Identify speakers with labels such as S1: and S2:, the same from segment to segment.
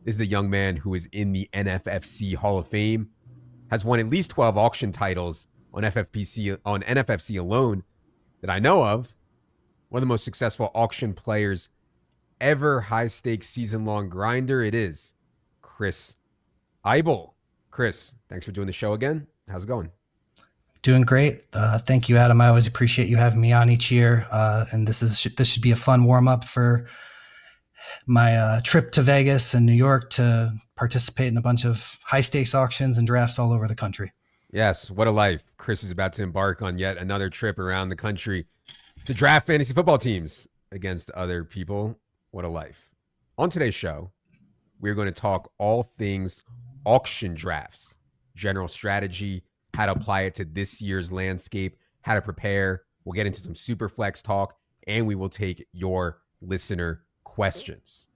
S1: This is the young man who is in the NFFC Hall of Fame, has won at least 12 auction titles on NFFC alone that I know of. One of the most successful auction players ever, high stakes season long grinder. It is Chris Eibl. Chris, thanks for doing the show again. How's it going?
S2: Doing great. Thank you, Adam. I always appreciate you having me on each year. And this should be a fun warm up for my trip to Vegas and New York to participate in a bunch of high stakes auctions and drafts all over the country.
S1: Yes, what a life. Chris is about to embark on yet another trip around the country to draft fantasy football teams against other people. What a life. On today's show, we're going to talk all things auction drafts, general strategy, how to apply it to this year's landscape, how to prepare. We'll get into some SuperFLEX talk, and we will take your listener questions.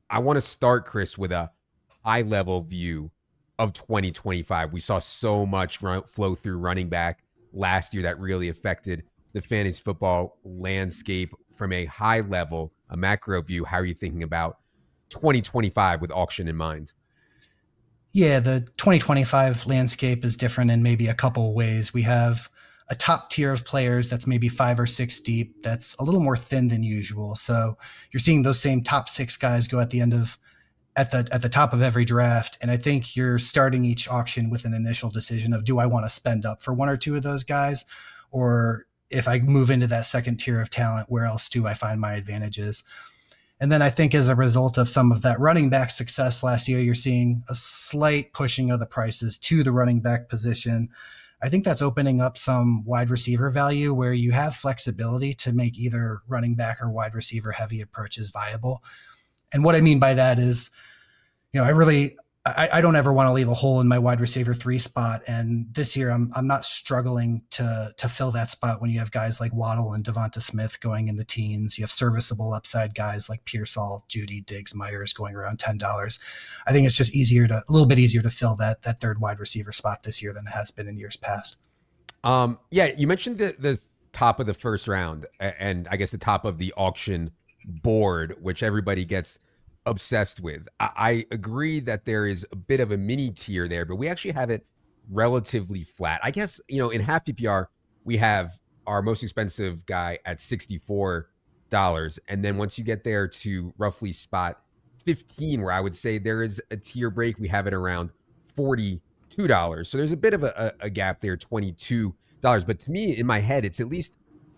S1: I want to start, Chris, with a high-level view of 2025. We saw so much flow through running back last year that really affected the fantasy football landscape. From a high level, a macro view, how are you thinking about 2025 with auction in mind?
S2: Yeah, the 2025 landscape is different in maybe a couple ways. We have a top tier of players that's maybe 5 or 6 deep that's a little more thin than usual. So you're seeing those same top 6 guys go at the top of every draft. And I think you're starting each auction with an initial decision of, do I want to spend up for 1 or 2 of those guys? Or if I move into that second tier of talent, where else do I find my advantages? And then I think as a result of some of that running back success last year, you're seeing a slight pushing of the prices to the running back position. I think that's opening up some wide receiver value where you have flexibility to make either running back or wide receiver heavy approaches viable. And what I mean by that is, I don't ever want to leave a hole in my wide receiver 3 spot. And this year I'm not struggling to fill that spot when you have guys like Waddle and Devonta Smith going in the teens. You have serviceable upside guys like Pearsall, Judy, Diggs, Myers going around $10. I think it's just a little bit easier to fill that third wide receiver spot this year than it has been in years past.
S1: Yeah, you mentioned the top of the first round, and I guess the top of the auction board, which everybody gets obsessed with. I agree that there is a bit of a mini tier there, but we actually have it relatively flat. I guess, in half PPR, we have our most expensive guy at $64. And then once you get there to roughly spot 15, where I would say there is a tier break, we have it around $42. So there's a bit of a gap there, $22. But to me, in my head, it's at least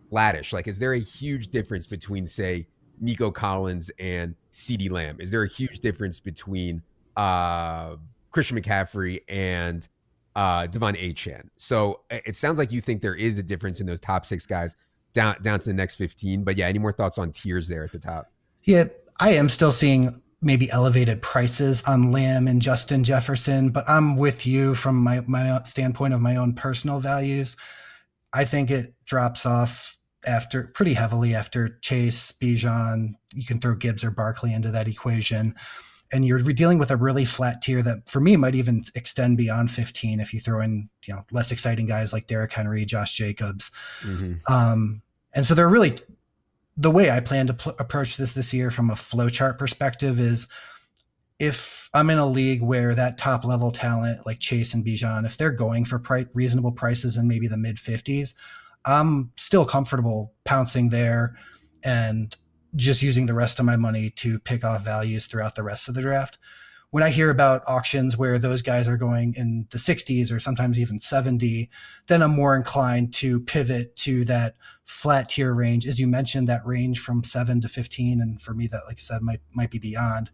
S1: flattish. Like, is there a huge difference between, say, Nico Collins and CeeDee Lamb? Is there a huge difference between Christian McCaffrey and Devon Achane? So it sounds like you think there is a difference in those top 6 guys down to the next 15. But yeah, any more thoughts on tiers there at the top?
S2: Yeah, I am still seeing maybe elevated prices on Lamb and Justin Jefferson, but I'm with you from my standpoint of my own personal values. I think it drops off pretty heavily after Chase, Bijan. You can throw Gibbs or Barkley into that equation. And you're dealing with a really flat tier that for me might even extend beyond 15 if you throw in, less exciting guys like Derrick Henry, Josh Jacobs. Mm-hmm. And so they're really, the way I plan to approach this year from a flowchart perspective is, if I'm in a league where that top level talent like Chase and Bijan, if they're going for reasonable prices in maybe the mid 50s, I'm still comfortable pouncing there and just using the rest of my money to pick off values throughout the rest of the draft. When I hear about auctions where those guys are going in the 60s or sometimes even 70, then I'm more inclined to pivot to that flat tier range. As you mentioned, that range from 7 to 15, and for me that, like I said, might be beyond,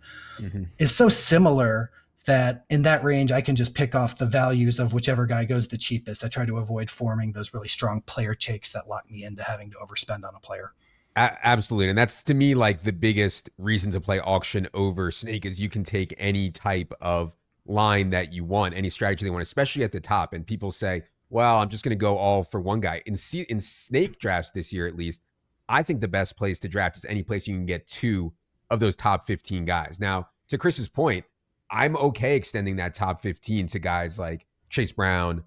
S2: is so similar that in that range, I can just pick off the values of whichever guy goes the cheapest. I try to avoid forming those really strong player takes that lock me into having to overspend on a player.
S1: Absolutely. And that's, to me, like the biggest reason to play auction over Snake is you can take any type of line that you want, any strategy they want, especially at the top. And people say, well, I'm just going to go all for one guy. In Snake drafts this year, at least, I think the best place to draft is any place you can get 2 of those top 15 guys. Now, to Chris's point, I'm okay extending that top 15 to guys like Chase Brown,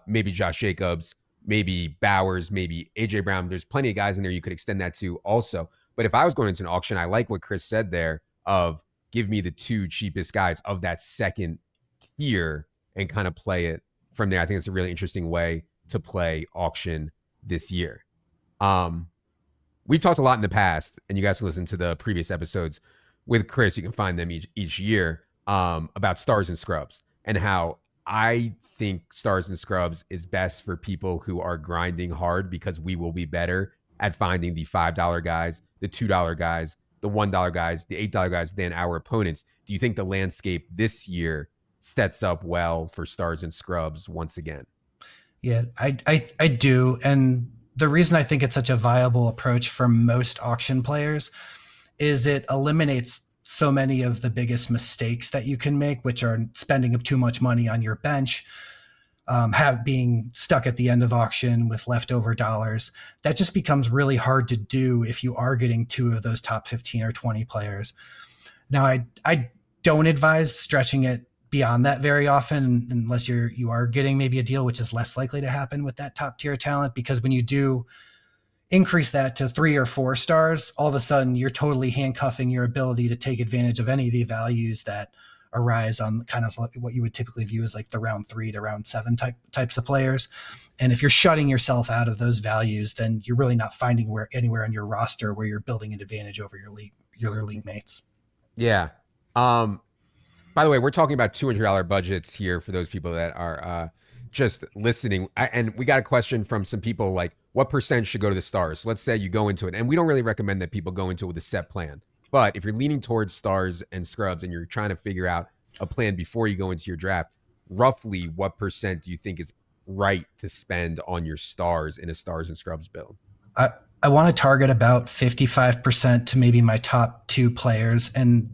S1: maybe Josh Jacobs, maybe Bowers, maybe AJ Brown. There's plenty of guys in there you could extend that to also. But if I was going into an auction, I like what Chris said there of give me the two cheapest guys of that second tier and kind of play it from there. I think it's a really interesting way to play auction this year. We've talked a lot in the past, and you guys can listen to the previous episodes with Chris. You can find them each year, about stars and scrubs, and how I think stars and scrubs is best for people who are grinding hard, because we will be better at finding the $5 guys, the $2 guys, the $1 guys, the $8 guys than our opponents. Do you think the landscape this year sets up well for stars and scrubs once again?
S2: Yeah, I do. And the reason I think it's such a viable approach for most auction players is it eliminates so many of the biggest mistakes that you can make, which are spending too much money on your bench, being stuck at the end of auction with leftover dollars. That just becomes really hard to do if you are getting two of those top 15 or 20 players. Now, I don't advise stretching it beyond that very often, unless you are getting maybe a deal, which is less likely to happen with that top tier talent, because when you do increase that to 3 or 4 stars, all of a sudden you're totally handcuffing your ability to take advantage of any of the values that arise on kind of what you would typically view as like the round 3 to round 7 types of players. And if you're shutting yourself out of those values, then you're really not finding anywhere on your roster where you're building an advantage over your league mates.
S1: Yeah. By the way, we're talking about $200 budgets here for those people that are just listening. And we got a question from some people like, what percent should go to the stars? So let's say you go into it, and we don't really recommend that people go into it with a set plan. But if you're leaning towards stars and scrubs and you're trying to figure out a plan before you go into your draft, roughly what percent do you think is right to spend on your stars in a stars and scrubs build?
S2: I want to target about 55% to maybe my top 2 players. And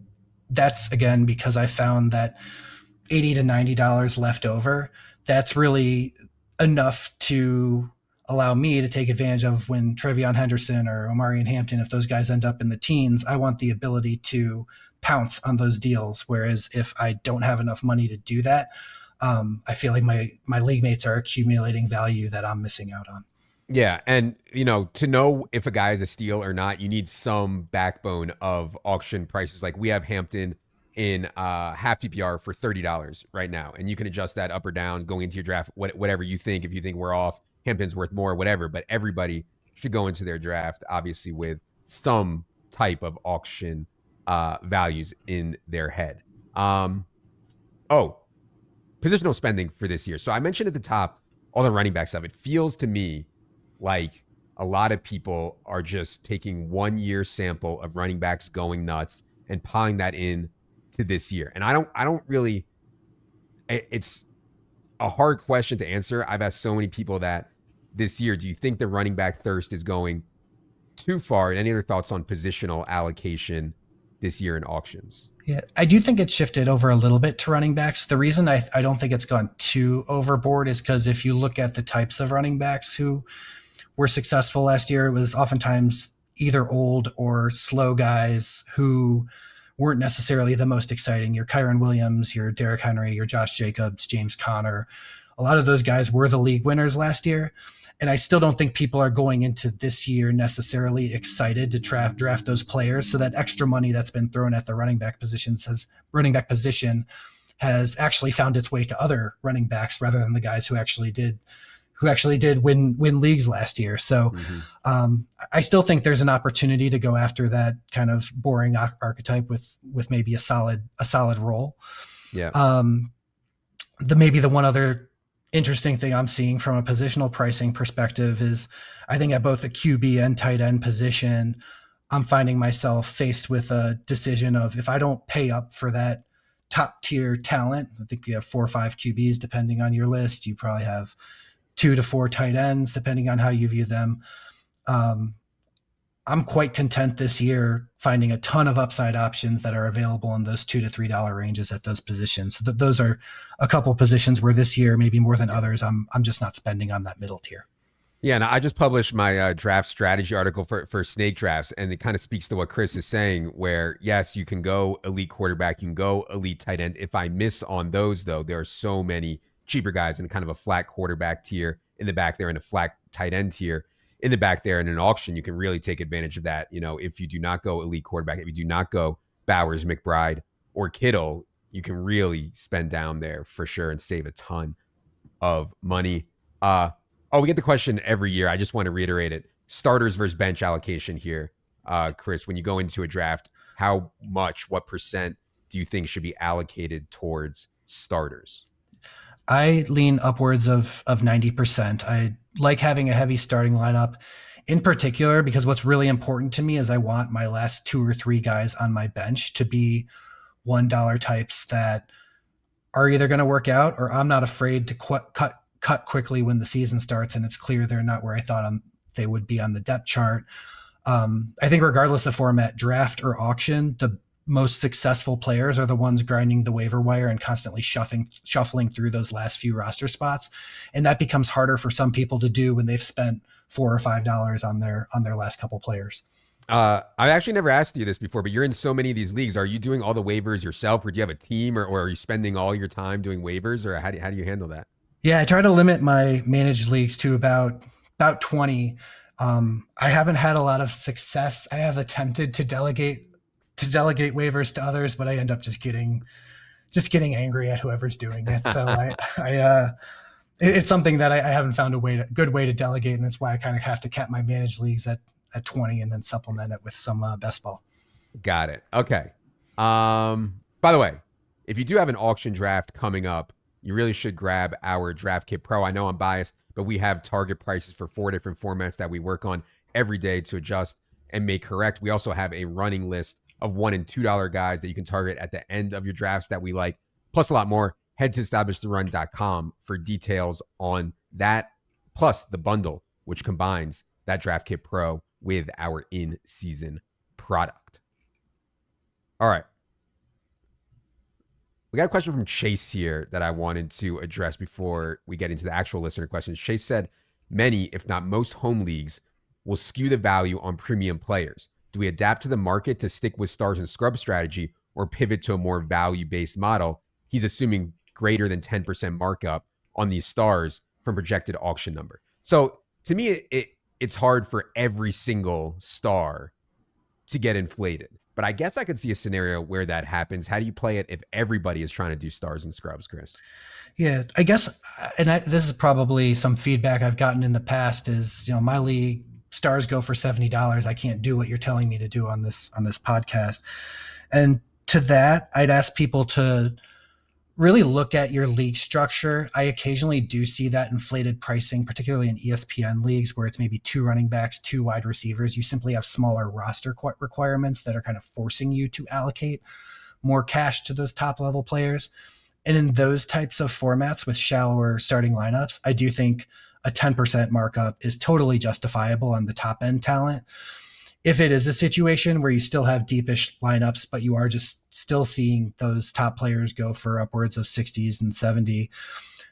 S2: that's, again, because I found that $80 to $90 left over, that's really enough to allow me to take advantage of when Trevion Henderson or Omarion Hampton, if those guys end up in the teens. I want the ability to pounce on those deals. Whereas if I don't have enough money to do that, I feel like my league mates are accumulating value that I'm missing out on.
S1: Yeah, and to know if a guy is a steal or not, you need some backbone of auction prices. Like we have Hampton in half PPR for $30 right now, and you can adjust that up or down going into your draft, whatever you think. If you think we're off, Hampton's worth more, whatever. But everybody should go into their draft obviously with some type of auction values in their head. Positional spending for this year. So I mentioned at the top all the running back stuff. It feels to me like a lot of people are just taking 1 year sample of running backs going nuts and piling that in to this year. And I don't really, it's a hard question to answer. I've asked so many people that this year, do you think the running back thirst is going too far? And any other thoughts on positional allocation this year in auctions?
S2: Yeah, I do think it's shifted over a little bit to running backs. The reason I don't think it's gone too overboard is because if you look at the types of running backs who were successful last year, it was oftentimes either old or slow guys who weren't necessarily the most exciting. Your Kyron Williams, your Derrick Henry, your Josh Jacobs, James Conner. A lot of those guys were the league winners last year. And I still don't think people are going into this year necessarily excited to draft those players. So that extra money that's been thrown at the running back position has actually found its way to other running backs rather than the guys who actually did win leagues last year. So I still think there's an opportunity to go after that kind of boring archetype with maybe a solid role.
S1: Yeah.
S2: Maybe the one other interesting thing I'm seeing from a positional pricing perspective is I think at both the QB and tight end position, I'm finding myself faced with a decision of if I don't pay up for that top tier talent. I think you have 4 or 5 QBs depending on your list. You probably have 2 to 4 tight ends depending on how you view them. I'm quite content this year finding a ton of upside options that are available in those $2 to $3 ranges at those positions. So those are a couple of positions where this year, maybe more than others, I'm just not spending on that middle tier.
S1: Yeah, and I just published my draft strategy article for snake drafts, and it kind of speaks to what Chris is saying, where, yes, you can go elite quarterback, you can go elite tight end. If I miss on those, though, there are so many cheaper guys in kind of a flat quarterback tier in the back there and a flat tight end tier in the back there. In an auction, you can really take advantage of that. If you do not go elite quarterback, if you do not go Bowers, McBride, or Kittle, you can really spend down there for sure and save a ton of money. We get the question every year. I just want to reiterate it. Starters versus bench allocation here. Chris, when you go into a draft, how much, what percent do you think should be allocated towards starters?
S2: I lean upwards of 90%. I like having a heavy starting lineup in particular because what's really important to me is I want my last two or three guys on my bench to be $1 types that are either going to work out or I'm not afraid to cut quickly when the season starts and it's clear they're not where I thought they would be on the depth chart. I think regardless of format, draft or auction, the most successful players are the ones grinding the waiver wire and constantly shuffling through those last few roster spots. And that becomes harder for some people to do when they've spent $4 or $5 on their last couple players.
S1: I've actually never asked you this before, but you're in so many of these leagues. Are you doing all the waivers yourself, or do you have a team, or are you spending all your time doing waivers, or how do you handle that?
S2: Yeah, I try to limit my managed leagues to about 20. I haven't had a lot of success. I have attempted to delegate waivers to others, but I end up just getting angry at whoever's doing it. So it's something that I haven't found good way to delegate, and that's why I kind of have to cap my managed leagues at 20 and then supplement it with some best ball.
S1: Got it. Okay. By the way, if you do have an auction draft coming up, you really should grab our Draft Kit Pro. I know I'm biased, but we have target prices for 4 different formats that we work on every day to adjust and make correct. We also have a running list of $1 and $2 guys that you can target at the end of your drafts that we like, plus a lot more. Head to establishthorun.com for details on that, plus the bundle, which combines that Draft Kit Pro with our in-season product. All right. We got a question from Chase here that I wanted to address before we get into the actual listener questions. Chase said, many, if not most home leagues will skew the value on premium players. Do we adapt to the market to stick with stars and scrub strategy or pivot to a more value-based model? He's assuming greater than 10% markup on these stars from projected auction number. So to me, it's hard for every single star to get inflated. But I guess I could see a scenario where that happens. How do you play it if everybody is trying to do stars and scrubs, Chris?
S2: Yeah, I guess, this is probably some feedback I've gotten in the past is, my league stars go for $70. I can't do what you're telling me to do on this podcast. And to that, I'd ask people to really look at your league structure. I occasionally do see that inflated pricing, particularly in ESPN leagues where it's maybe 2 running backs, 2 wide receivers. You simply have smaller roster requirements that are kind of forcing you to allocate more cash to those top level players. And in those types of formats with shallower starting lineups, I do think a 10% markup is totally justifiable on the top end talent. If it is a situation where you still have deepish lineups, but you are just still seeing those top players go for upwards of 60s and 70,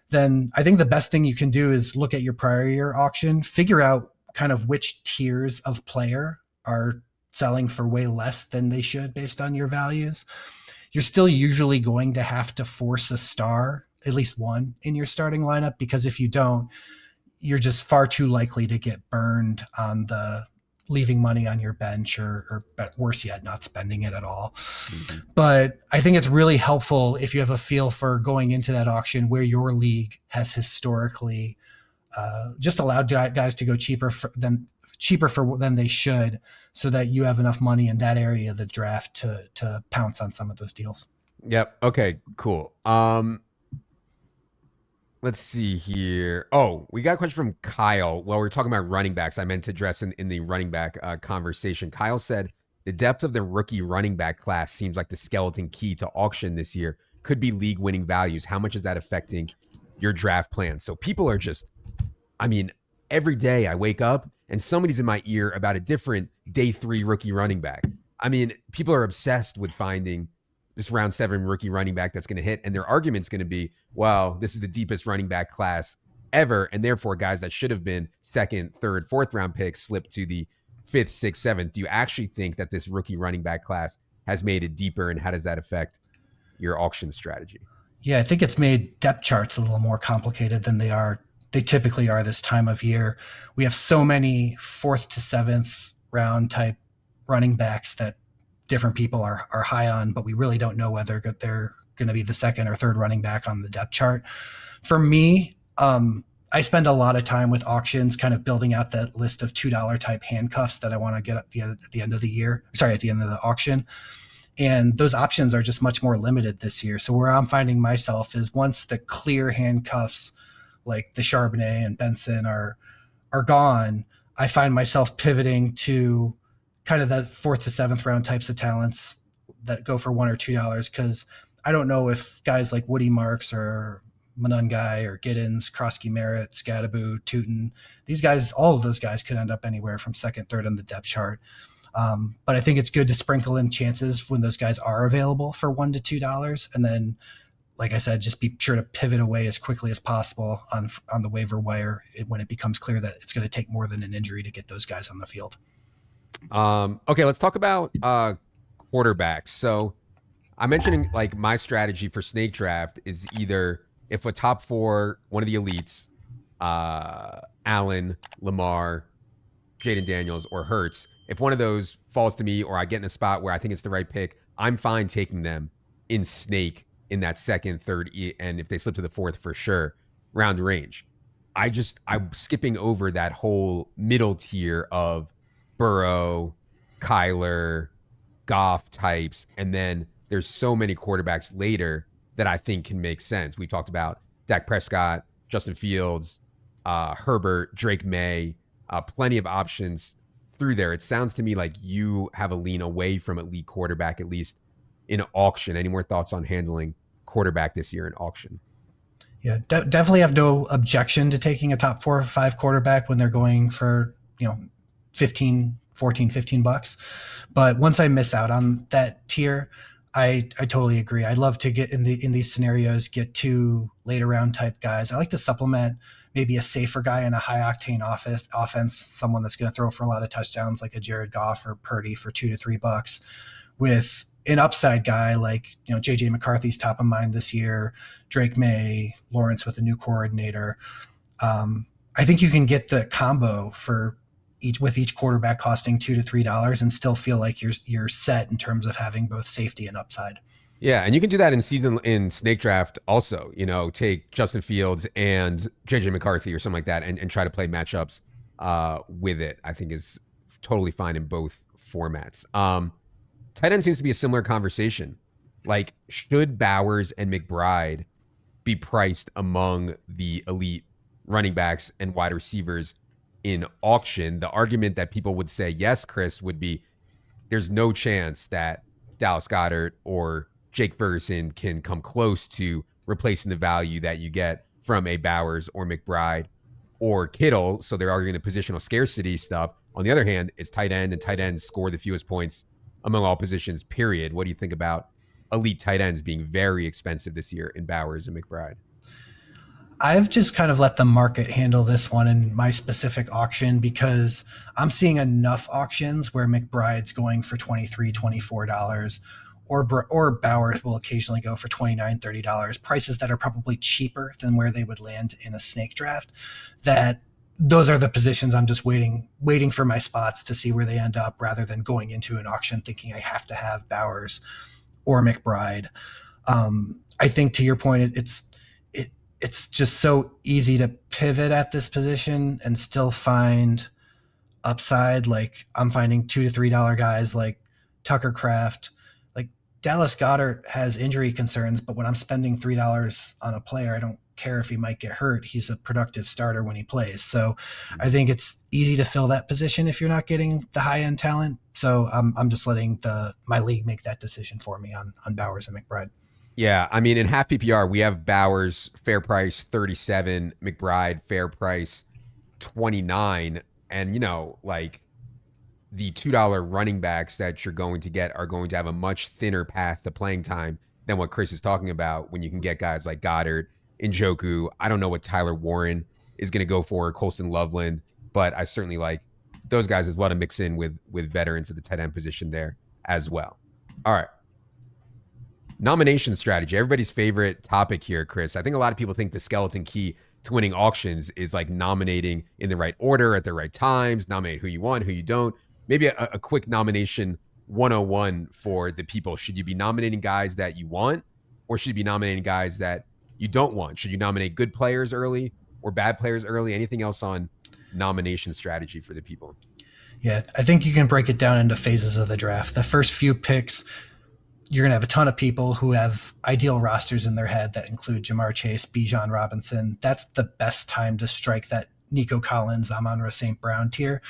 S2: then I think the best thing you can do is look at your prior year auction, figure out kind of which tiers of player are selling for way less than they should based on your values. You're still usually going to have to force a star, at least one, in your starting lineup, because if you don't, you're just far too likely to get burned on the leaving money on your bench or worse yet, not spending it at all. Mm-hmm. But I think it's really helpful if you have a feel for going into that auction where your league has historically just allowed guys to go cheaper than they should, so that you have enough money in that area of the draft to pounce on some of those deals.
S1: Yep. Okay, cool. Let's see here. Oh, we got a question from Kyle. Well, we're talking about running backs. I meant to address in the running back conversation. Kyle said, the depth of the rookie running back class seems like the skeleton key to auction this year. Could be league winning values. How much is that affecting your draft plans? So people are just, every day I wake up and somebody's in my ear about a different day 3 rookie running back. People are obsessed with finding this round 7 rookie running back that's going to hit. And their argument's going to be, well, this is the deepest running back class ever. And therefore, guys that should have been 2nd, 3rd, 4th round picks slip to the 5th, 6th, 7th. Do you actually think that this rookie running back class has made it deeper? And how does that affect your auction strategy?
S2: Yeah, I think it's made depth charts a little more complicated than they typically are this time of year. We have so many 4th to 7th round type running backs that different people are high on, but we really don't know whether they're going to be the second or third running back on the depth chart. For me, I spend a lot of time with auctions, kind of building out that list of $2 type handcuffs that I want to get at the end of the year. Sorry, at the end of the auction. And those options are just much more limited this year. So where I'm finding myself is once the clear handcuffs like the Charbonnet and Benson are gone, I find myself pivoting to kind of the fourth to seventh round types of talents that go for $1 or $2 because I don't know if guys like Woody Marks or Manungai or Giddens, Krosky Merritt, Scadaboo, Tootin, these guys, all of those guys could end up anywhere from second, third on the depth chart. But I think it's good to sprinkle in chances when those guys are available for $1 to $2, and then, like I said, just be sure to pivot away as quickly as possible on the waiver wire when it becomes clear that it's going to take more than an injury to get those guys on the field.
S1: Okay, let's talk about quarterbacks. So I'm mentioning like my strategy for snake draft is either if a top four, one of the elites, Allen, Lamar, Jaden Daniels, or Hurts, if one of those falls to me or I get in a spot where I think it's the right pick, I'm fine taking them in snake in that second, third, and if they slip to the fourth for sure, round range. I'm skipping over that whole middle tier of Burrow, Kyler, Goff types, and then there's so many quarterbacks later that I think can make sense. We talked about Dak Prescott, Justin Fields, Herbert, Drake May, plenty of options through there. It sounds to me like you have a lean away from elite quarterback, at least in auction. Any more thoughts on handling quarterback this year in auction?
S2: Yeah, definitely have no objection to taking a top 4 or 5 quarterback when they're going for, 15, 14, $15. But once I miss out on that tier, I totally agree. I love to get in these scenarios, get 2 later round type guys. I like to supplement maybe a safer guy in a high octane offense, someone that's going to throw for a lot of touchdowns like a Jared Goff or Purdy for $2 to $3 with an upside guy like, JJ McCarthy's top of mind this year, Drake May, Lawrence with a new coordinator. I think you can get the combo for each quarterback costing $2 to $3 and still feel like you're set in terms of having both safety and upside.
S1: Yeah, and you can do that in snake draft also. Take Justin Fields and JJ McCarthy or something like that, and try to play matchups with it. I think is totally fine in both formats. Tight end seems to be a similar conversation. Like, should Bowers and McBride be priced among the elite running backs and wide receivers in auction? The argument that people would say yes, Chris, would be there's no chance that Dallas Goedert or Jake Ferguson can come close to replacing the value that you get from a Bowers or McBride or Kittle. So they're arguing the positional scarcity stuff. On the other hand, it's tight end, and tight ends score the fewest points among all positions, period. What do you think about elite tight ends being very expensive this year in Bowers and McBride?
S2: I've just kind of let the market handle this one in my specific auction because I'm seeing enough auctions where McBride's going for $23, $24, or Bowers will occasionally go for $29, $30, prices that are probably cheaper than where they would land in a snake draft. That those are the positions I'm just waiting for my spots to see where they end up rather than going into an auction thinking I have to have Bowers or McBride. I think to your point, it's just so easy to pivot at this position and still find upside. Like I'm finding $2 to $3 guys like Tucker Kraft. Like Dallas Goedert has injury concerns, but when I'm spending $3 on a player, I don't care if he might get hurt. He's a productive starter when he plays. So I think it's easy to fill that position if you're not getting the high end talent. So I'm just letting my league make that decision for me on Bowers and McBride.
S1: Yeah, I mean, in half PPR, we have Bowers fair price 37, McBride fair price 29, and like the $2 running backs that you're going to get are going to have a much thinner path to playing time than what Chris is talking about when you can get guys like Goddard, Njoku. I don't know what Tyler Warren is going to go for, Colston Loveland, but I certainly like those guys as well to mix in with veterans at the tight end position there as well. All right. Nomination strategy, everybody's favorite topic here, Chris. I think a lot of people think the skeleton key to winning auctions is like nominating in the right order at the right times, nominate who you want, who you don't. Maybe a quick nomination 101 for the people. Should you be nominating guys that you want, or should you be nominating guys that you don't want? Should you nominate good players early or bad players early? Anything else on nomination strategy for the people?
S2: Yeah, I think you can break it down into phases of the draft. The first few picks, you're going to have a ton of people who have ideal rosters in their head that include Jamar Chase, Bijan Robinson. That's the best time to strike that Nico Collins, Amon-Ra St. Brown tier,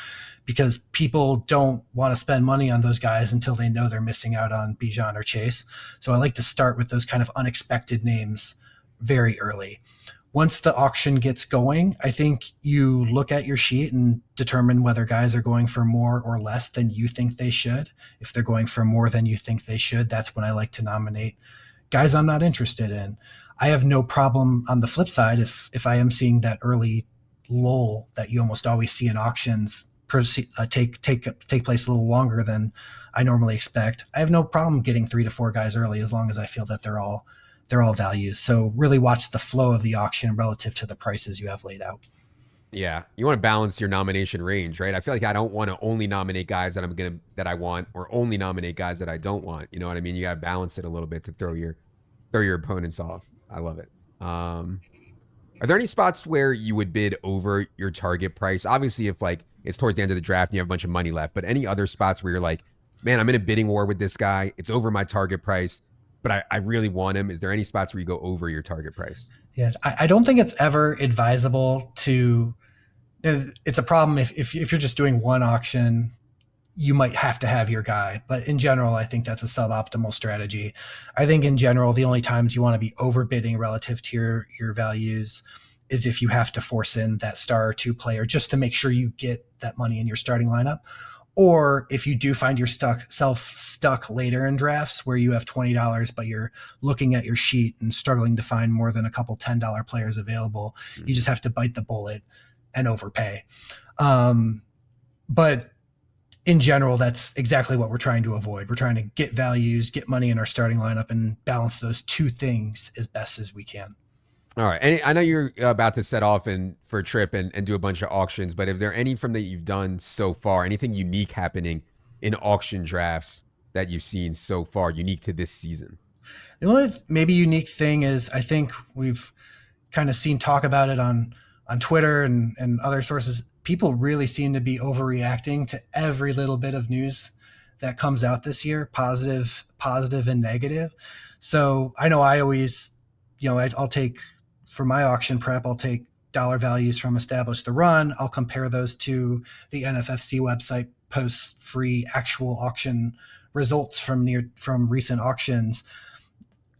S2: because people don't want to spend money on those guys until they know they're missing out on Bijan or Chase. So I like to start with those kind of unexpected names very early. Once the auction gets going, I think you look at your sheet and determine whether guys are going for more or less than you think they should. If they're going for more than you think they should, that's when I like to nominate guys I'm not interested in. I have no problem on the flip side if I am seeing that early lull that you almost always see in auctions take place a little longer than I normally expect. I have no problem getting 3 to 4 guys early as long as I feel that they're all values. So really watch the flow of the auction relative to the prices you have laid out.
S1: Yeah, you want to balance your nomination range, right? I feel like I don't want to only nominate guys that I want, or only nominate guys that I don't want. You know what I mean? You got to balance it a little bit to throw your opponents off. I love it. Are there any spots where you would bid over your target price? Obviously, if like it's towards the end of the draft and you have a bunch of money left, but any other spots where you're like, man, I'm in a bidding war with this guy. It's over my target price, but I really want him. Is there any spots where you go over your target price?
S2: Yeah, I don't think it's ever advisable to. It's a problem if you're just doing one auction, you might have to have your guy. But in general, I think that's a suboptimal strategy. I think in general, the only times you want to be overbidding relative to your values is if you have to force in that star or two player just to make sure you get that money in your starting lineup. Or if you do find yourself stuck later in drafts where you have $20, but you're looking at your sheet and struggling to find more than a couple $10 players available, you just have to bite the bullet and overpay. But in general, that's exactly what we're trying to avoid. We're trying to get values, get money in our starting lineup, and balance those two things as best as we can.
S1: All right. And I know you're about to set off for a trip and do a bunch of auctions, but if there any from that you've done so far, anything unique happening in auction drafts that you've seen so far, unique to this season?
S2: The only maybe unique thing is I think we've kind of seen talk about it on Twitter and other sources. People really seem to be overreacting to every little bit of news that comes out this year, positive and negative. So I know I always, I'll take for my auction prep, I'll take dollar values from Establish the Run. I'll compare those to the NFFC website posts free actual auction results from recent auctions.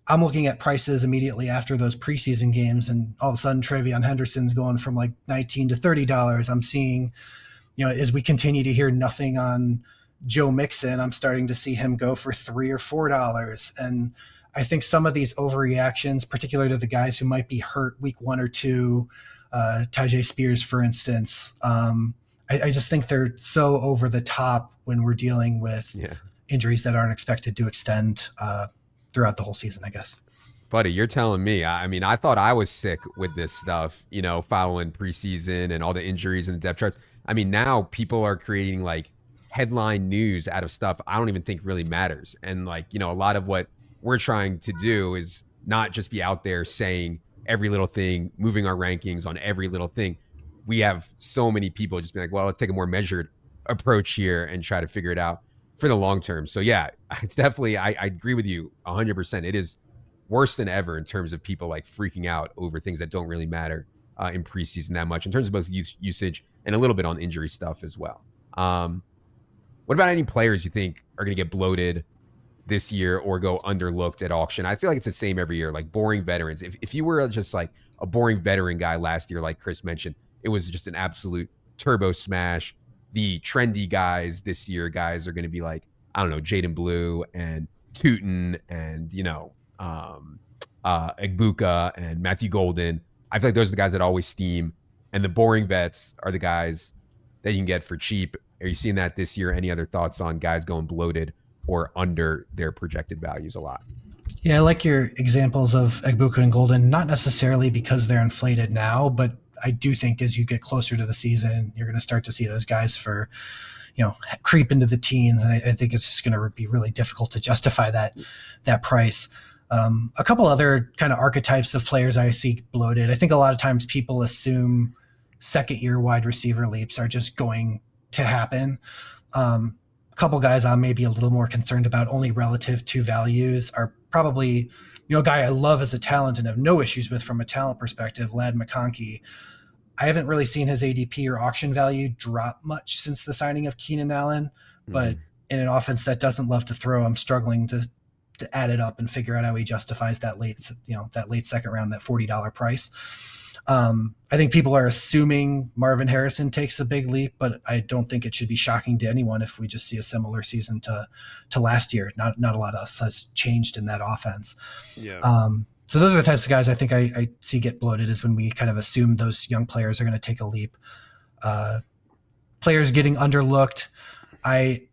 S2: I'm looking at prices immediately after those preseason games, and all of a sudden Travion Henderson's going from like $19 to $30. I'm seeing, as we continue to hear nothing on Joe Mixon, I'm starting to see him go for $3 or $4. And I think some of these overreactions, particularly to the guys who might be hurt week 1 or 2, Tyjae Spears, for instance, I just think they're so over the top when we're dealing with injuries that aren't expected to extend throughout the whole season, I guess.
S1: Buddy, you're telling me. I mean, I thought I was sick with this stuff, following preseason and all the injuries and the depth charts. I mean, now people are creating like headline news out of stuff I don't even think really matters. And like, a lot of what we're trying to do is not just be out there saying every little thing, moving our rankings on every little thing. We have so many people just being like, well, let's take a more measured approach here and try to figure it out for the long term. So yeah, it's definitely, I agree with you 100%. It is worse than ever in terms of people like freaking out over things that don't really matter in preseason that much in terms of both usage and a little bit on injury stuff as well. What about any players you think are going to get bloated this year or go underlooked at auction? I feel like it's the same every year, like boring veterans. If you were just like a boring veteran guy last year, like Chris mentioned, it was just an absolute turbo smash. The trendy guys this year, guys are going to be like, I don't know, Jaden Blue and Tootin and, Egbuka and Matthew Golden. I feel like those are the guys that always steam. And the boring vets are the guys that you can get for cheap. Are you seeing that this year? Any other thoughts on guys going bloated or under their projected values a lot?
S2: Yeah, I like your examples of Egbuka and Golden, not necessarily because they're inflated now, but I do think as you get closer to the season, you're going to start to see those guys for, creep into the teens, and I think it's just going to be really difficult to justify that price. A couple other kind of archetypes of players I see bloated. I think a lot of times people assume second year wide receiver leaps are just going to happen. A couple guys I'm maybe a little more concerned about only relative to values are probably, a guy I love as a talent and have no issues with from a talent perspective, Lad McConkey. I haven't really seen his ADP or auction value drop much since the signing of Keenan Allen, but in an offense that doesn't love to throw, I'm struggling to add it up and figure out how he justifies that late second round, that $40 price. I think people are assuming Marvin Harrison takes a big leap, but I don't think it should be shocking to anyone if we just see a similar season to last year. Not a lot else has changed in that offense.
S3: Yeah.
S2: So those are the types of guys I think I see get bloated, is when we kind of assume those young players are going to take a leap. Players getting underlooked. I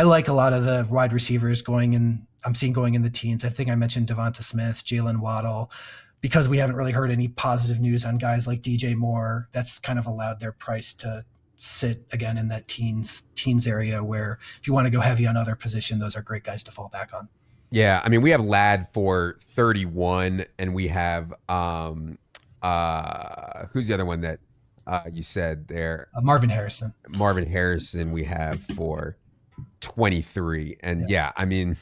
S2: like a lot of the wide receivers I'm seeing going in the teens. I think I mentioned Devonta Smith, Jalen Waddle, because we haven't really heard any positive news on guys like DJ Moore. That's kind of allowed their price to sit again in that teens area, where if you want to go heavy on other position, those are great guys to fall back on.
S1: Yeah, I mean, we have Lad for 31, and we have who's the other one that you said there?
S2: Marvin Harrison.
S1: Marvin Harrison we have for 23. And yeah, I mean,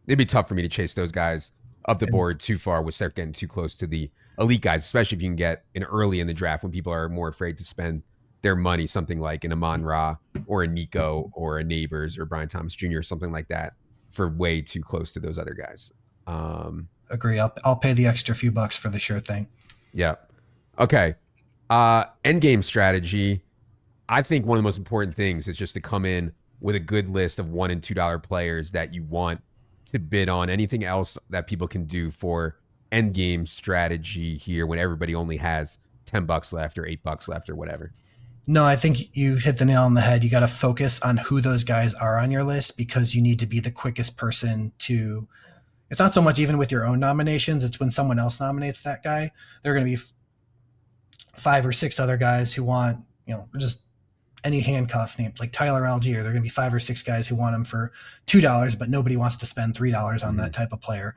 S1: it'd be tough for me to chase those guys up the board too far. We'll start getting too close to the elite guys, especially if you can get in early in the draft when people are more afraid to spend their money, something like an Amon-Ra or a Nico or a Neighbors or Brian Thomas Jr. or something like that, for way too close to those other guys.
S2: Agree. I'll pay the extra few bucks for the sure thing.
S1: Yeah. Okay. Endgame strategy. I think one of the most important things is just to come in with a good list of $1 and $2 players that you want to bid on. Anything else that people can do for endgame strategy here when everybody only has $10 left or $8 left or whatever?
S2: No, I think you hit the nail on the head. You got to focus on who those guys are on your list, because you need to be the quickest person to. It's not so much even with your own nominations. It's when someone else nominates that guy. There are going to be 5 or 6 other guys who want, just any handcuff named like Tyler Algier. There are going to be 5 or 6 guys who want him for $2, but nobody wants to spend $3 on that type of player.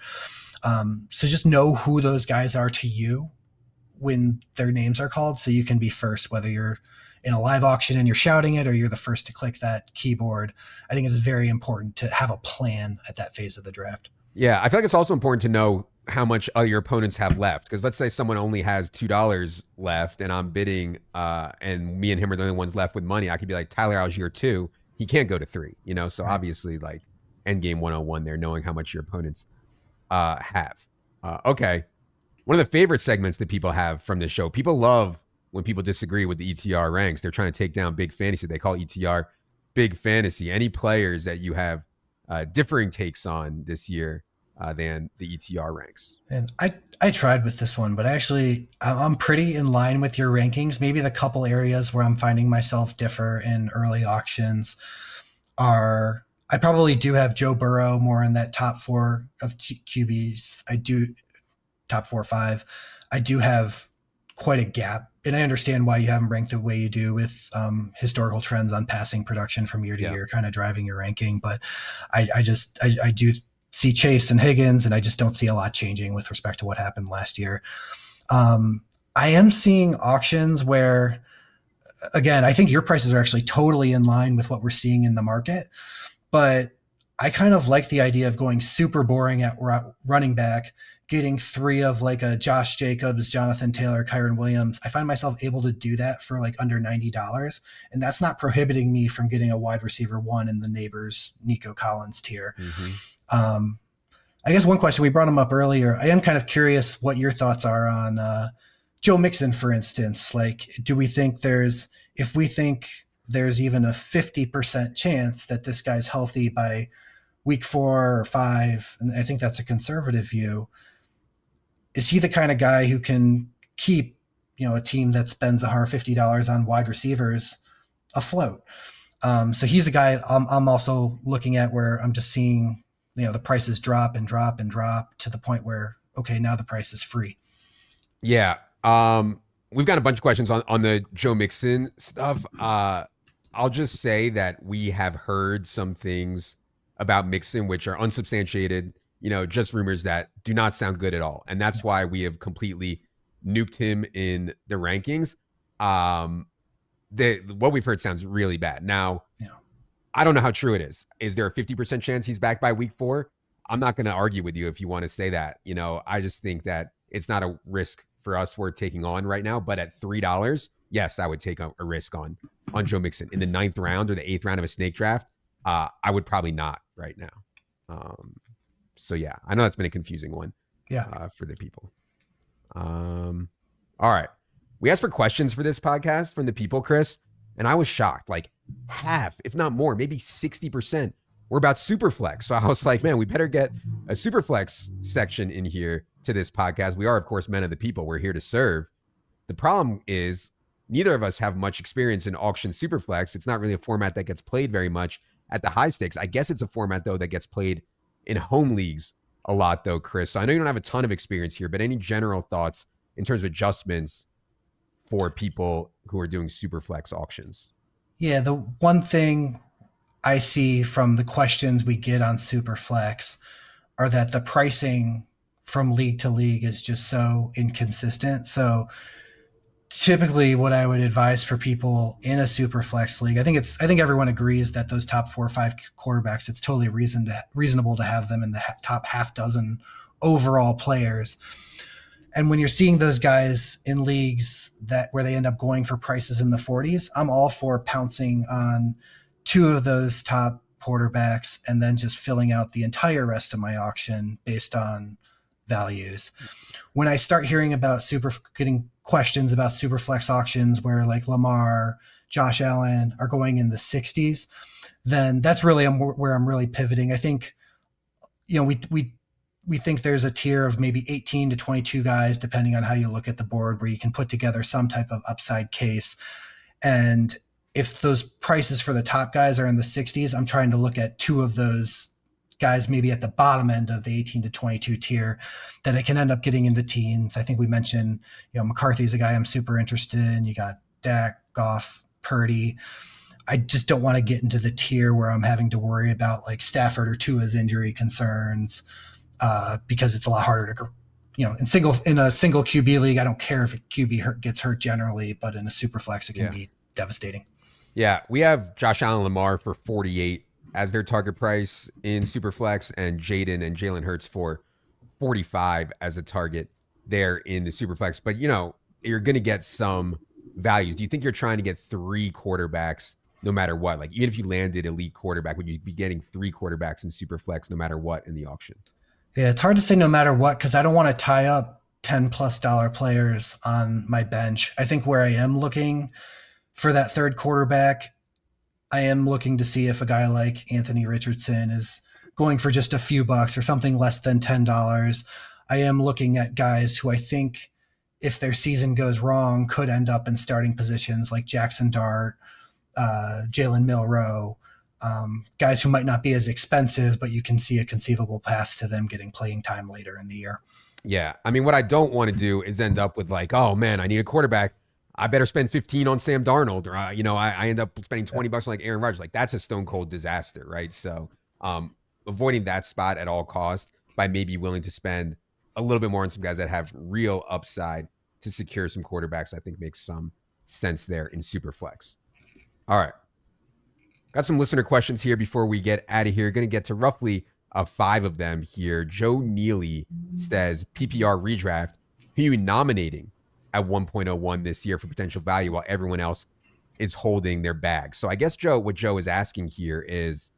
S2: So just know who those guys are to you when their names are called, so you can be first, whether you're in a live auction and you're shouting it or you're the first to click that keyboard. I think it's very important to have a plan at that phase of the draft.
S1: Yeah, I feel like it's also important to know how much your opponents have left, because let's say someone only has $2 left and I'm bidding and me and him are the only ones left with money. I could be like, Tyler Algier 2, he can't go to 3, so obviously like endgame 101 there, knowing how much your opponents have. Okay, one of the favorite segments that people have from this show, people love when people disagree with the ETR ranks. They're trying to take down Big Fantasy. They call ETR Big Fantasy. Any players that you have differing takes on this year than the ETR ranks?
S2: And I tried with this one, but actually I'm pretty in line with your rankings. Maybe the couple areas where I'm finding myself differ in early auctions are, I probably do have Joe Burrow more in that top 4 of QBs. I do top 4 or 5. I do have quite a gap, and I understand why you have him ranked the way you do, with historical trends on passing production from year to year kind of driving your ranking. But I do see Chase and Higgins, and I just don't see a lot changing with respect to what happened last year. I am seeing auctions where, again, I think your prices are actually totally in line with what we're seeing in the market, but I kind of like the idea of going super boring at running back, getting 3 of like a Josh Jacobs, Jonathan Taylor, Kyron Williams. I find myself able to do that for like under $90. And that's not prohibiting me from getting a wide receiver 1 in the Neighbors Nico Collins tier. I guess one question, we brought him up earlier. I am kind of curious what your thoughts are on Joe Mixon, for instance. Like, do we think if we think there's even a 50% chance that this guy's healthy by week 4 or 5, and I think that's a conservative view, is he the kind of guy who can keep, a team that spends $150 on wide receivers afloat? So he's a guy I'm also looking at, where I'm just seeing, the prices drop and drop and drop to the point where, okay, now the price is free.
S1: Yeah. One we've got a bunch of questions on the Joe Mixon stuff. I'll just say that we have heard some things about Mixon which are unsubstantiated, just rumors that do not sound good at all. And that's why we have completely nuked him in the rankings. What we've heard sounds really bad. Now,
S2: Yeah.
S1: I don't know how true it is. Is there a 50% chance he's back by week 4? I'm not going to argue with you if you want to say that. I just think that it's not a risk for us worth taking on right now. But at $3, yes, I would take a risk on Joe Mixon in the 9th round or the 8th round of a snake draft. I would probably not right now. So yeah, I know that's been a confusing one.
S2: Yeah.
S1: For the people. All right, we asked for questions for this podcast from the people, Chris, and I was shocked. Like half, if not more, maybe 60% were about SuperFLEX. So I was like, man, we better get a SuperFLEX section in here to this podcast. We are, of course, men of the people. We're here to serve. The problem is neither of us have much experience in auction SuperFLEX. It's not really a format that gets played very much at the high stakes. I guess it's a format, though, that gets played in home leagues a lot, though, Chris. So I know you don't have a ton of experience here, but any general thoughts in terms of adjustments for people who are doing SuperFLEX auctions?
S2: Yeah, the one thing I see from the questions we get on SuperFLEX are that the pricing from league to league is just so inconsistent. So typically what I would advise for people in a SuperFLEX league, I think everyone agrees that those top 4 or 5 quarterbacks, it's totally reasonable to have them in the top half dozen overall players. And when you're seeing those guys in leagues where they end up going for prices in the 40s, I'm all for pouncing on 2 of those top quarterbacks and then just filling out the entire rest of my auction based on values. When I start hearing about getting questions about SuperFLEX auctions where like Lamar, Josh Allen are going in the 60s, then that's really where I'm really pivoting. I think, we think there's a tier of maybe 18 to 22 guys, depending on how you look at the board, where you can put together some type of upside case. And if those prices for the top guys are in the 60s, I'm trying to look at 2 of those guys maybe at the bottom end of the 18 to 22 tier that I can end up getting in the teens. I think we mentioned, McCarthy's a guy I'm super interested in. You got Dak, Goff, Purdy. I just don't want to get into the tier where I'm having to worry about like Stafford or Tua's injury concerns. Because it's a lot harder to, in a single QB league, I don't care if a QB gets hurt generally, but in a SuperFLEX, it can be devastating.
S1: Yeah, we have Josh Allen, Lamar for 48 as their target price in SuperFLEX, and Jaden and Jalen Hurts for 45 as a target there in the SuperFLEX. But you're going to get some values. Do you think you're trying to get 3 quarterbacks no matter what? Like even if you landed elite quarterback, would you be getting 3 quarterbacks in SuperFLEX no matter what in the auction?
S2: Yeah, it's hard to say no matter what, because I don't want to tie up $10+ players on my bench. I think where I am looking for that third quarterback, I am looking to see if a guy like Anthony Richardson is going for just a few bucks or something less than $10. I am looking at guys who I think, if their season goes wrong, could end up in starting positions like Jackson Dart, Jalen Milroe, guys who might not be as expensive, but you can see a conceivable path to them getting playing time later in the year.
S1: Yeah. I mean, what I don't want to do is end up with like, oh man, I need a quarterback. I better spend 15 on Sam Darnold, or I end up spending 20 bucks on like Aaron Rodgers. Like that's a stone cold disaster, right? So avoiding that spot at all costs by maybe willing to spend a little bit more on some guys that have real upside to secure some quarterbacks, I think makes some sense there in SuperFLEX. All right. Got some listener questions here before we get out of here. Going to get to roughly 5 of them here. Joe Neely says, PPR redraft, who are you nominating at 1.01 this year for potential value while everyone else is holding their bag? So I guess, Joe, what Joe is asking here is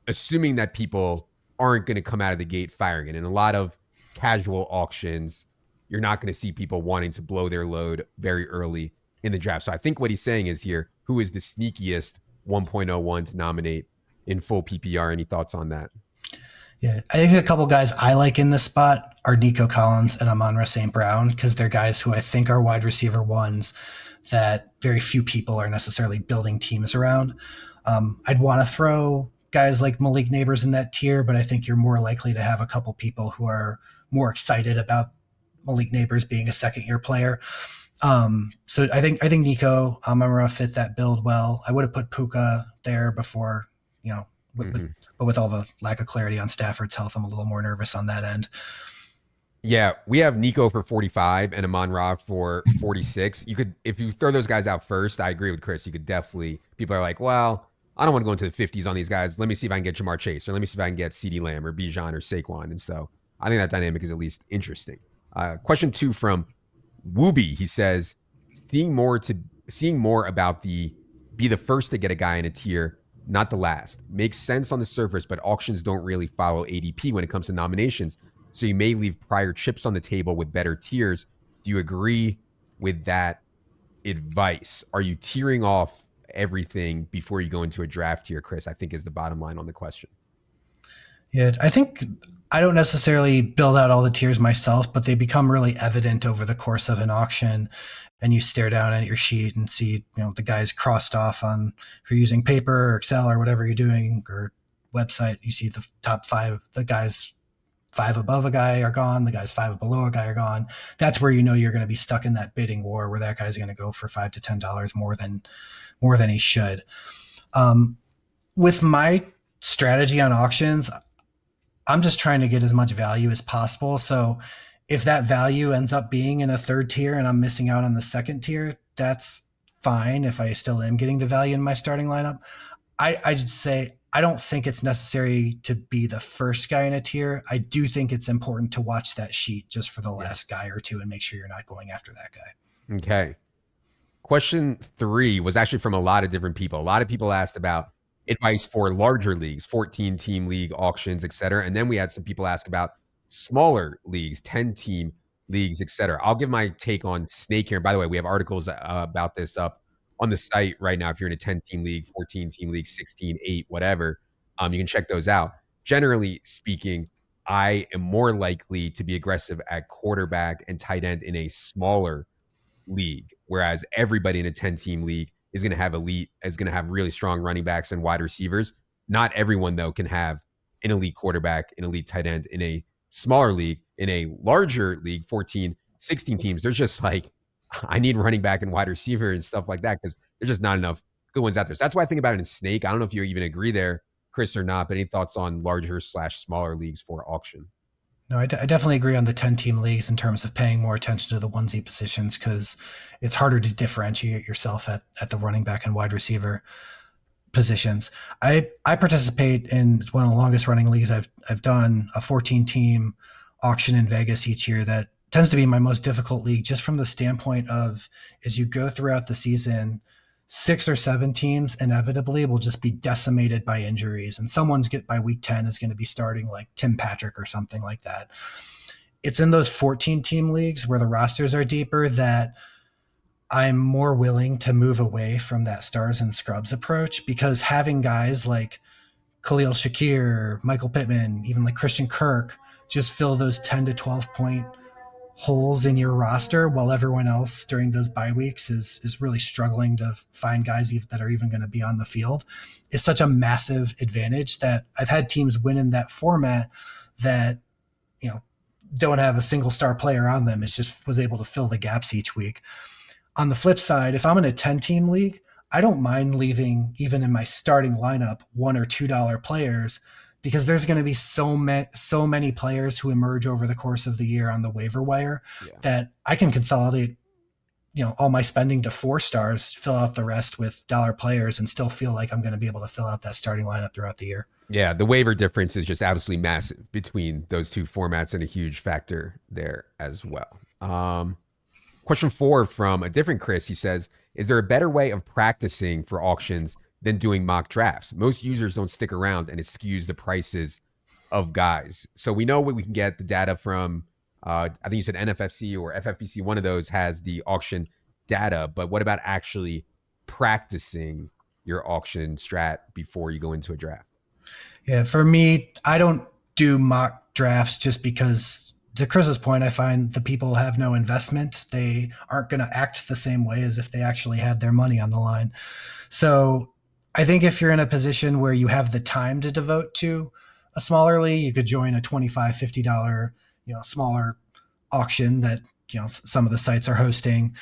S1: assuming that people aren't going to come out of the gate firing it. In a lot of casual auctions, you're not going to see people wanting to blow their load very early in the draft. So I think what he's saying is here, who is the sneakiest 1.01 to nominate in full PPR? Any thoughts on that?
S2: Yeah, I think a couple guys I like in this spot are Nico Collins and Amon-Ra St. Brown, because they're guys who I think are wide receiver ones that very few people are necessarily building teams around. I'd want to throw guys like Malik Neighbors in that tier, but I think you're more likely to have a couple people who are more excited about Malik Neighbors being a second year player. So I think Nico Amamura fit that build well. I would have put Puka there before,
S1: Mhm.
S2: but with all the lack of clarity on Stafford's health, I'm a little more nervous on that end.
S1: Yeah, we have Nico for 45 and Amon Ra for 46. You could, if you throw those guys out first, I agree with Chris. You could definitely, people are like, well, I don't want to go into the 50s on these guys. Let me see if I can get Jamar Chase, or let me see if I can get CeeDee Lamb or Bijan or Saquon. And so I think that dynamic is at least interesting. Question 2 from Wooby. He says, seeing more about the be the first to get a guy in a tier, not the last. Makes sense on the surface, but auctions don't really follow ADP when it comes to nominations. So you may leave prior chips on the table with better tiers. Do you agree with that advice? Are you tiering off everything before you go into a draft tier, Chris? I think is the bottom line on the question.
S2: Yeah, I think I don't necessarily build out all the tiers myself, but they become really evident over the course of an auction. And you stare down at your sheet and see, the guys crossed off on, if you're using paper or Excel or whatever you're doing, or website, you see the top five, the guys five above a guy are gone, the guys five below a guy are gone. That's where you're going to be stuck in that bidding war where that guy's going to go for $5 to $10 more than he should. With my strategy on auctions, I'm just trying to get as much value as possible. So if that value ends up being in a third tier and I'm missing out on the second tier, that's fine if I still am getting the value in my starting lineup. I just say I don't think it's necessary to be the first guy in a tier. I do think it's important to watch that sheet just for the last guy or two and make sure you're not going after that guy.
S1: Okay. Question 3 was actually from a lot of different people. A lot of people asked about advice for larger leagues, 14 team league auctions, et cetera. And then we had some people ask about smaller leagues, 10 team leagues, et cetera. I'll give my take on Snake here. And by the way, we have articles about this up on the site right now. If you're in a 10 team league, 14 team league, 16, 8, whatever, you can check those out. Generally speaking, I am more likely to be aggressive at quarterback and tight end in a smaller league, whereas everybody in a 10 team league is going to have really strong running backs and wide receivers. Not everyone, though, can have an elite quarterback, an elite tight end in a smaller league. In a larger league, 14, 16 teams, there's just like, I need running back and wide receiver and stuff like that because there's just not enough good ones out there. So that's why I think about it in Snake. I don't know if you even agree there, Chris, or not, but any thoughts on larger/smaller leagues for auction?
S2: No, I definitely agree on the 10 team leagues in terms of paying more attention to the onesie positions because it's harder to differentiate yourself at the running back and wide receiver positions. I participate in, it's one of the longest running leagues I've done, a 14 team auction in Vegas each year that tends to be my most difficult league just from the standpoint of as you go throughout the season, 6 or 7 teams inevitably will just be decimated by injuries. And by week 10 is going to be starting like Tim Patrick or something like that. It's in those 14 team leagues where the rosters are deeper that I'm more willing to move away from that stars and scrubs approach because having guys like Khalil Shakir, Michael Pittman, even like Christian Kirk, just fill those 10 to 12 point holes in your roster while everyone else during those bye weeks is really struggling to find guys that are even going to be on the field is such a massive advantage that I've had teams win in that format that, don't have a single star player on them. It's just was able to fill the gaps each week. On the flip side, if I'm in a 10 team league, I don't mind leaving even in my starting lineup $1 or $2 players because there's going to be so many players who emerge over the course of the year on the waiver wire that I can consolidate, all my spending to 4 stars, fill out the rest with dollar players and still feel like I'm going to be able to fill out that starting lineup throughout the year.
S1: Yeah, the waiver difference is just absolutely massive between those two formats and a huge factor there as well. Question 4 from a different Chris. He says, is there a better way of practicing for auctions than doing mock drafts? Most users don't stick around and it skews the prices of guys. So we know we can get the data from, I think you said NFFC or FFPC. One of those has the auction data, but what about actually practicing your auction strat before you go into a draft?
S2: Yeah, for me, I don't do mock drafts just because, to Chris's point, I find the people have no investment. They aren't going to act the same way as if they actually had their money on the line. So I think if you're in a position where you have the time to devote to a smaller league, you could join a $25, $50, smaller auction that some of the sites are hosting.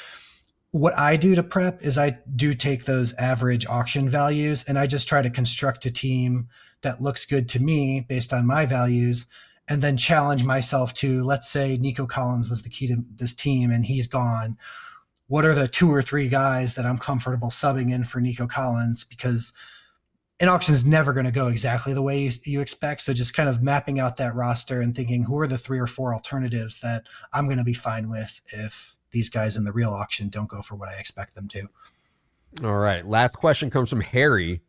S2: What I do to prep is I do take those average auction values and I just try to construct a team that looks good to me based on my values, and then challenge myself to, let's say Nico Collins was the key to this team and he's gone. What are the 2 or 3 guys that I'm comfortable subbing in for Nico Collins? Because an auction is never going to go exactly the way you expect. So just kind of mapping out that roster and thinking, who are the 3 or 4 alternatives that I'm going to be fine with if these guys in the real auction don't go for what I expect them to.
S1: All right. Last question comes from Harry.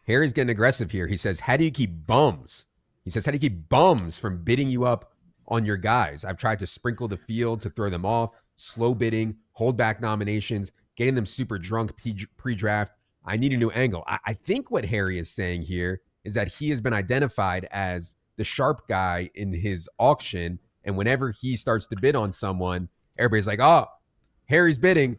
S1: Harry's getting aggressive here. He says, how do you keep bums? He says, how do you keep bums from bidding you up on your guys? I've tried to sprinkle the field to throw them off, slow bidding, hold back nominations, getting them super drunk pre-draft. I need a new angle. I think what Harry is saying here is that he has been identified as the sharp guy in his auction. And whenever he starts to bid on someone, everybody's like, oh, Harry's bidding.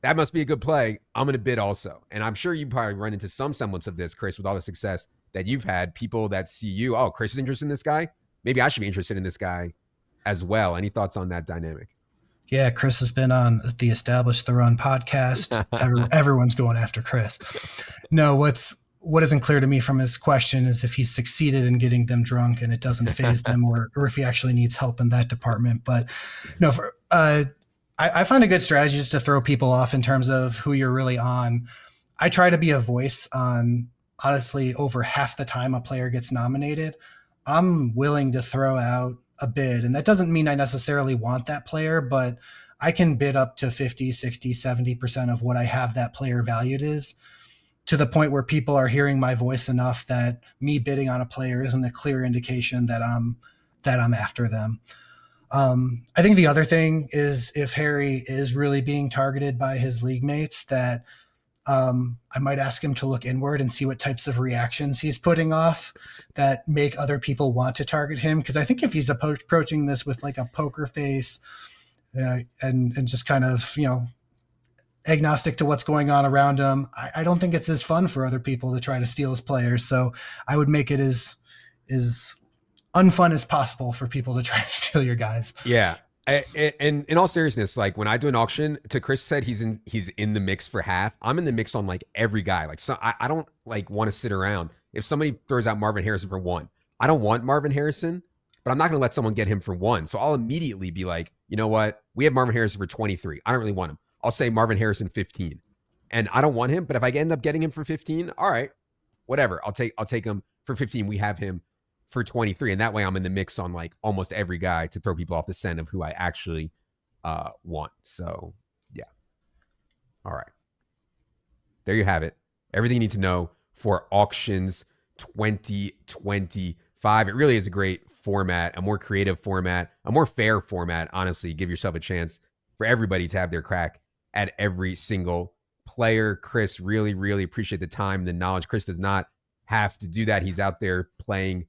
S1: That must be a good play. I'm going to bid also. And I'm sure you probably run into some semblance of this, Chris, with all the success that you've had. People that see you, oh, Chris is interested in this guy. Maybe I should be interested in this guy as well. Any thoughts on that dynamic?
S2: Yeah, Chris has been on the Establish the Run podcast. Everyone's going after Chris. No, what isn't clear to me from his question is if he's succeeded in getting them drunk and it doesn't phase them, or if he actually needs help in that department. But no, I find a good strategy is to throw people off in terms of who you're really on. I try to be a voice on, honestly, over half the time a player gets nominated. I'm willing to throw out a bid, and that doesn't mean I necessarily want that player, but I can bid up to 50, 60, 70% of what I have that player valued is, to the point where people are hearing my voice enough that me bidding on a player isn't a clear indication that I'm after them. I think the other thing is, if Harry is really being targeted by his league mates, that I might ask him to look inward and see what types of reactions he's putting off that make other people want to target him. Because I think if he's approaching this with like a poker face and just kind of, agnostic to what's going on around him, I don't think it's as fun for other people to try to steal his players. So I would make it as unfun as possible for people to try to steal your guys.
S1: Yeah. And in all seriousness, like when I do an auction, to Chris said he's in the mix for half. I'm in the mix on like every guy. Like, so I don't like want to sit around. If somebody throws out Marvin Harrison for 1, I don't want Marvin Harrison, but I'm not going to let someone get him for 1. So I'll immediately be like, you know what? We have Marvin Harrison for 23. I don't really want him. I'll say Marvin Harrison 15, and I don't want him. But if I end up getting him for 15, all right, whatever. I'll take him for 15. We have him for 23, and that way I'm in the mix on like almost every guy to throw people off the scent of who I actually want. So yeah. All right, there you have it. Everything you need to know for auctions 2025. It really is a great format, a more creative format, a more fair format. Honestly, give yourself a chance for everybody to have their crack at every single player. Chris, really, really appreciate the time, the knowledge. Chris does not have to do that. He's out there playing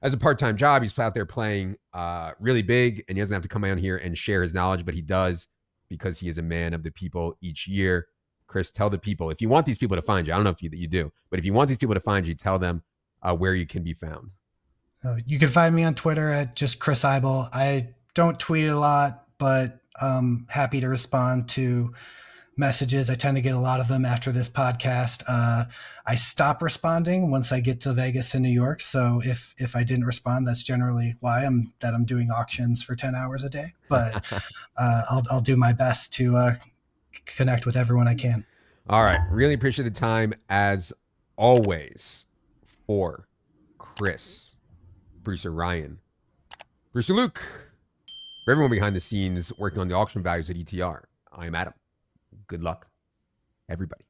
S1: as a part-time job. He's out there playing really big, and he doesn't have to come on here and share his knowledge, but he does because he is a man of the people each year. Chris, tell the people, if you want these people to find you, I don't know if you do, but if you want these people to find you, tell them where you can be found.
S2: You can find me on Twitter at just Chris Eibl. I don't tweet a lot, but happy to respond to messages. I tend to get a lot of them after this podcast. I stop responding once I get to Vegas and New York. So if I didn't respond, that's generally why I'm doing auctions for 10 hours a day. But I'll do my best to connect with everyone I can.
S1: All right. Really appreciate the time as always. For Chris, producer Ryan, producer Luke, for everyone behind the scenes working on the auction values at ETR, I am Adam. Good luck, everybody.